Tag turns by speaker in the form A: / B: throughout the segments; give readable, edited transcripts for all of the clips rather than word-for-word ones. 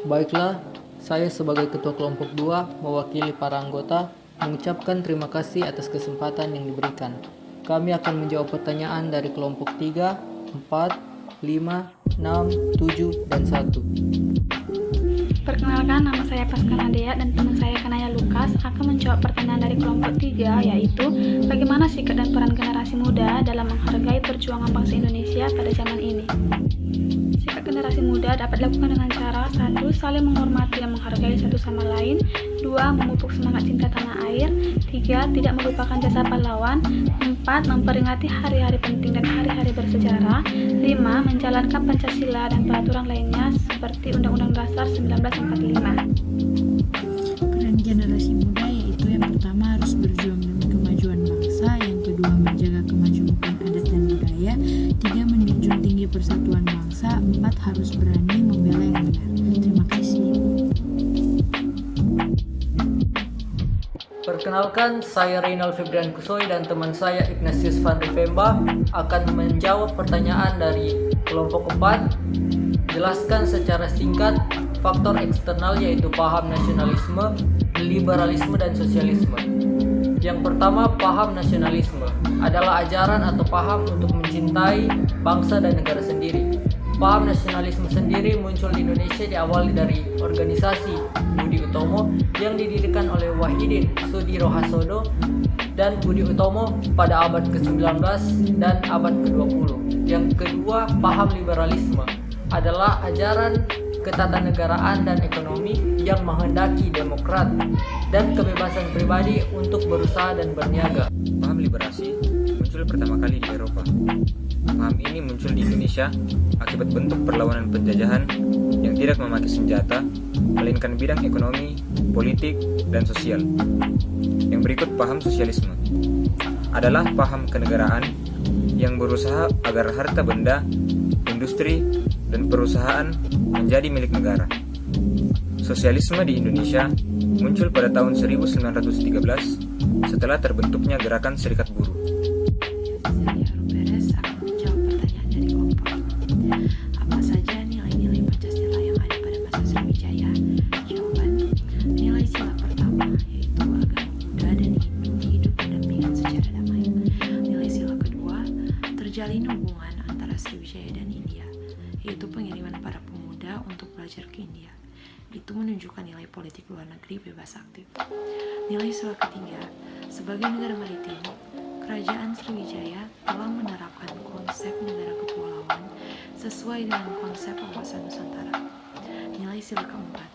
A: Baiklah, saya sebagai Ketua Kelompok 2 mewakili para anggota mengucapkan terima kasih atas kesempatan yang diberikan. Kami akan menjawab pertanyaan dari kelompok 3, 4, 5, 6, 7, dan 1.
B: Perkenalkan, nama saya Pascal Nadia dan teman saya Kanaya Lukas akan menjawab pertanyaan dari kelompok 3, yaitu bagaimana sikap dan peran generasi muda dalam menghargai perjuangan bangsa Indonesia pada zaman ini. Sikap generasi muda dapat dilakukan dengan cara 1. Saling menghormati dan menghargai satu sama lain. 2. Memupuk semangat cinta tanah air. 3. Tidak melupakan jasa pahlawan. 4. Memperingati hari-hari penting dan hari-hari bersejarah. 5. Menjalankan Pancasila dan peraturan lainnya seperti Undang-Undang Dasar 1945.
C: Peran generasi muda yaitu yang pertama harus berjuang demi kemajuan bangsa, yang kedua menjaga kemajemukan adat dan budaya, 3. menjunjung tinggi persatuan bangsa, 4. harus berani membela yang benar. Terima kasih.
A: Perkenalkan, saya Reynald Febrian Kusoy dan teman saya Ignatius Van Ripemba akan menjawab pertanyaan dari kelompok 4. Jelaskan secara singkat faktor eksternal yaitu paham nasionalisme, liberalisme, dan sosialisme. Yang pertama, paham nasionalisme adalah ajaran atau paham untuk mencintai bangsa dan negara sendiri. Paham nasionalisme sendiri muncul di Indonesia diawali dari organisasi Budi Utomo yang didirikan oleh Wahidin Sudirohasodo dan Budi Utomo pada abad ke-19 dan abad ke-20. Yang kedua, paham liberalisme adalah ajaran ketatanegaraan dan ekonomi yang menghendaki demokrat dan kebebasan pribadi untuk berusaha dan berniaga.
D: Paham liberasi muncul pertama kali di Eropa. Paham ini muncul di Indonesia akibat bentuk perlawanan penjajahan yang tidak memakai senjata, melainkan bidang ekonomi, politik, dan sosial. Yang berikut paham sosialisme adalah paham kenegaraan yang berusaha agar harta benda, industri, dan perusahaan menjadi milik negara. Sosialisme di Indonesia muncul pada tahun 1913 setelah terbentuknya Gerakan Serikat Buruh.
C: Saya Ruberes akan menjawab pertanyaan dari kelompok. Apa saja nilai-nilai Pancasila yang ada pada masa Sriwijaya? Jawaban, nilai sila pertama yaitu agama Buddha dan Hindu hidup berdampingan secara damai. Nilai sila kedua, terjalin hubungan antara Sriwijaya dan India, yaitu pengiriman para pemuda untuk belajar ke India. Itu menunjukkan nilai politik luar negeri bebas aktif. Nilai sila ketiga, sebagai negara maritim, Kerajaan Sriwijaya telah menerapkan konsep negara kepulauan sesuai dengan konsep wawasan Nusantara. Nilai sila keempat,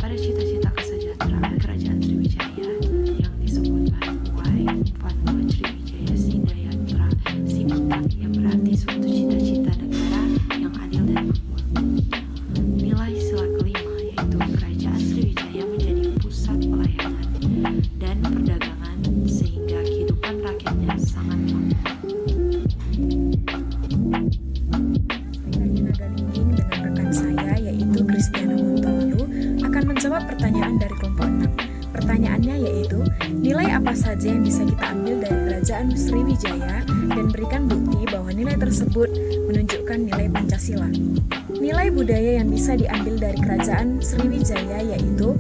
C: pada cita-cita kesejahteraan Kerajaan Sriwijaya yang disebut Bahikuai Vanua Sriwijaya Sindayatra Sibika, yang berarti suatu cita-cita negara yang adil dan makmur. Nilai sila kelima yaitu Kerajaan Sriwijaya menjadi pusat pelayanan dan perdagangan sehingga kehidupan rakyatnya sangat makmur.
E: Naga Lingging dengan rekan saya yaitu Kristiana Montalu akan menjawab pertanyaan dari kelompok 6. Pertanyaannya yaitu, nilai apa saja yang bisa kita ambil dari Kerajaan Sriwijaya dan berikan bukti bahwa nilai tersebut menunjukkan nilai Pancasila. Nilai budaya yang bisa diambil dari Kerajaan Sriwijaya yaitu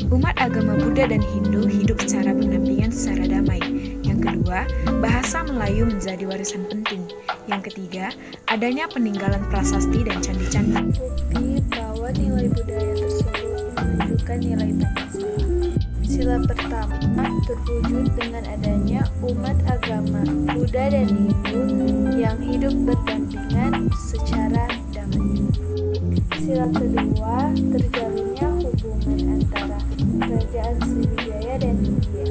E: umat agama Buddha dan Hindu hidup secara berdampingan secara damai. Yang kedua, bahasa Melayu menjadi warisan penting. Yang ketiga, adanya peninggalan prasasti dan candi-candi.
F: Bukti bahwa nilai budaya tersebut menunjukkan nilai Pancasila. Sila pertama terwujud dengan adanya umat agama Buddha dan Hindu yang hidup berdampingan secara damai. Sila kedua, terjalinnya hubungan antara Kerajaan Sriwijaya dan India.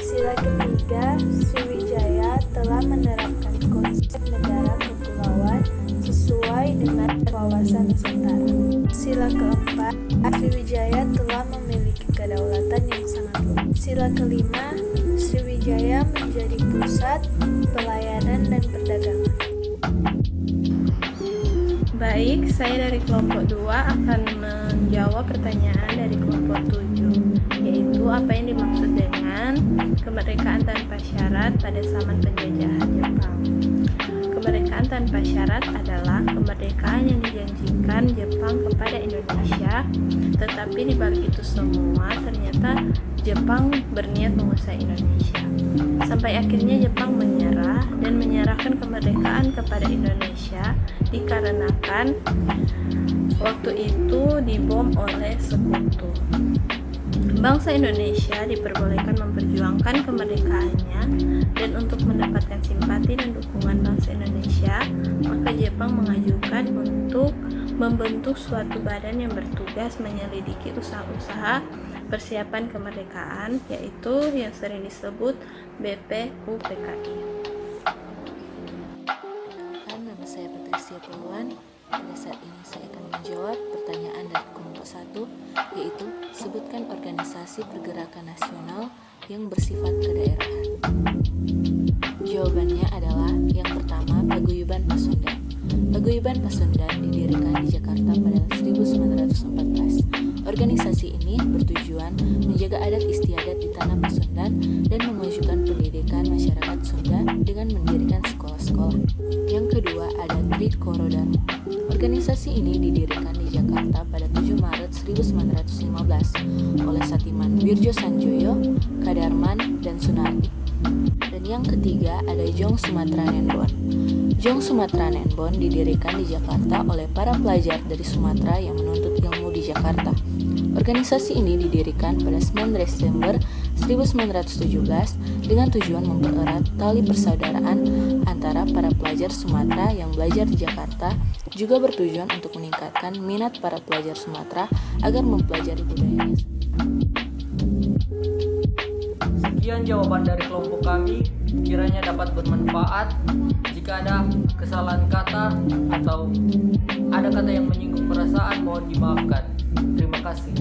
F: Sila ketiga, Sriwijaya telah menerapkan konsep negara kepulauan sesuai dengan wawasan Nusantara. Sila keempat, Sriwijaya telah memiliki kedaulatan yang sangat luas. Sila kelima, Sriwijaya menjadi pusat pelayanan dan perdagangan.
B: Baik, saya dari kelompok 2 akan menjawab pertanyaan dari kelompok 7, yaitu apa yang dimaksud dengan kemerdekaan tanpa syarat pada zaman penjajahan Jepang.
F: Kemerdekaan tanpa syarat adalah kemerdekaan yang dijanjikan Jepang kepada Indonesia, tetapi di balik itu semua ternyata Jepang berniat menguasai Indonesia. Sampai akhirnya Jepang menyerah dan menyerahkan kemerdekaan kepada Indonesia dikarenakan waktu itu dibom oleh sekutu. Bangsa Indonesia diperbolehkan memperjuangkan kemerdekaannya, dan untuk mendapatkan simpati dan dukungan bangsa Indonesia, maka Jepang mengajukan untuk membentuk suatu badan yang bertugas menyelidiki usaha-usaha persiapan kemerdekaan, yaitu yang sering disebut BPUPKI.
C: Perkenalkan, nama saya Patricia Poluan. Pada saat ini saya akan menjawab pertanyaan dari kelompok 1, yaitu sebutkan organisasi pergerakan nasional yang bersifat kedaerahan. Jawabannya adalah yang pertama, Paguyuban Pasundan. Paguyuban Pasundan didirikan di Jakarta pada 1914. Organisasi ini bertujuan menjaga adat istiadat di tanah Pasundan dan memajukan pendidikan masyarakat Sunda dengan mendirikan sekolah-sekolah. Yang kedua ada Trikorodarmo. Organisasi ini didirikan di Jakarta pada 7 Maret 1915 oleh Satiman Wirjo Sanjoyo, Kadarman, dan Sunardi. Dan yang ketiga ada Jong Sumatera Nenbon. Jong Sumatera Nenbon didirikan di Jakarta oleh para pelajar dari Sumatera yang menuntut ilmu di Jakarta. Organisasi ini didirikan pada 9 Desember 1917 dengan tujuan mempererat tali persaudaraan antara para pelajar Sumatera yang belajar di Jakarta, juga bertujuan untuk meningkatkan minat para pelajar Sumatera agar mempelajari budayanya.
A: Sekian jawaban dari kelompok kami, kiranya dapat bermanfaat. Jika ada kesalahan kata atau ada kata yang menyinggung perasaan, mohon dimaafkan. Terima kasih.